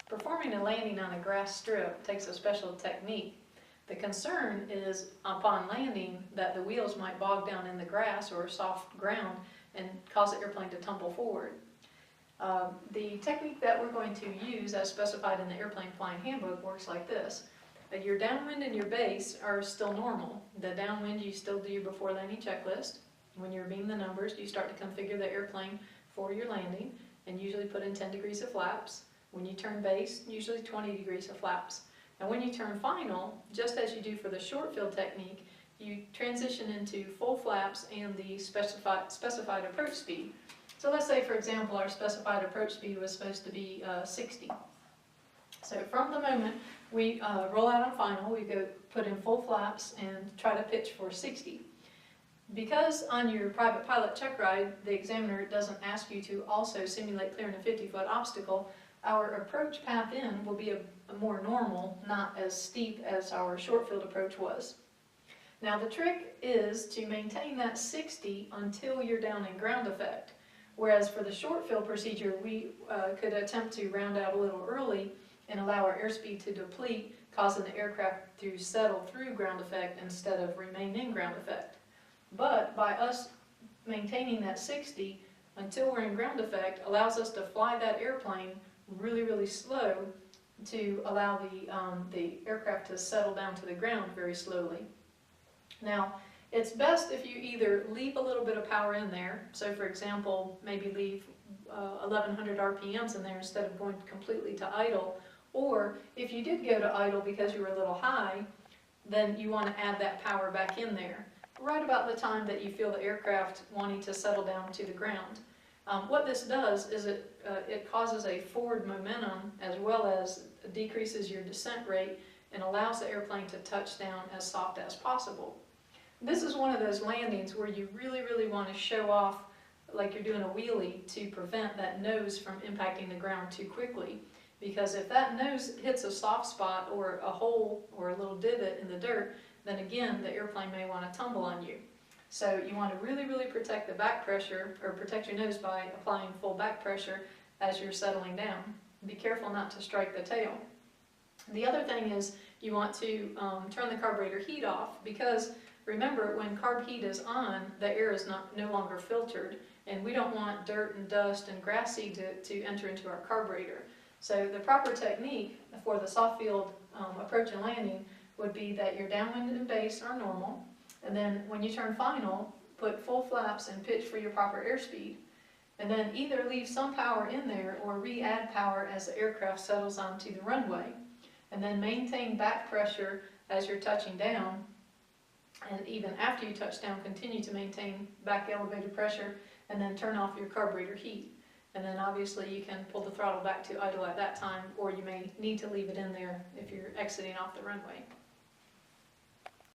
Performing a landing on a grass strip takes a special technique. The concern is upon landing that the wheels might bog down in the grass or soft ground and cause the airplane to tumble forward. The technique that we're going to use, as specified in the Airplane Flying Handbook, works like this. Your downwind and your base are still normal. The downwind you still do your before landing checklist. When you're reading the numbers, you start to configure the airplane for your landing and usually put in 10 degrees of flaps. When you turn base, usually 20 degrees of flaps. And when you turn final, just as you do for the short field technique, you transition into full flaps and the specified approach speed. So let's say, for example, our specified approach speed was supposed to be 60. So from the moment we roll out on final, we go put in full flaps and try to pitch for 60. Because on your private pilot check ride, the examiner doesn't ask you to also simulate clearing a 50-foot obstacle, our approach path in will be a more normal, not as steep as our short field approach was. Now the trick is to maintain that 60 until you're down in ground effect. Whereas for the short field procedure, we could attempt to round out a little early and allow our airspeed to deplete, causing the aircraft to settle through ground effect instead of remain in ground effect. But by us maintaining that 60 until we're in ground effect allows us to fly that airplane really, really slow to allow the aircraft to settle down to the ground very slowly. Now, it's best if you either leave a little bit of power in there, so for example, maybe leave 1100 RPMs in there instead of going completely to idle, or if you did go to idle because you were a little high, then you want to add that power back in there, right about the time that you feel the aircraft wanting to settle down to the ground. What this does is it causes a forward momentum as well as decreases your descent rate and allows the airplane to touch down as soft as possible. This is one of those landings where you really, really want to show off like you're doing a wheelie to prevent that nose from impacting the ground too quickly. Because if that nose hits a soft spot or a hole or a little divot in the dirt, then again the airplane may want to tumble on you. So you want to really, really protect the back pressure, or protect your nose by applying full back pressure as you're settling down. Be careful not to strike the tail. The other thing is you want to turn the carburetor heat off, because remember, when carb heat is on, the air is no longer filtered, and we don't want dirt and dust and grass seed to enter into our carburetor. So the proper technique for the soft field approach and landing would be that your downwind and base are normal, and then when you turn final, put full flaps and pitch for your proper airspeed. And then either leave some power in there or re-add power as the aircraft settles onto the runway. And then maintain back pressure as you're touching down, and even after you touch down, continue to maintain back elevated pressure, and then turn off your carburetor heat. And then obviously you can pull the throttle back to idle at that time, or you may need to leave it in there if you're exiting off the runway.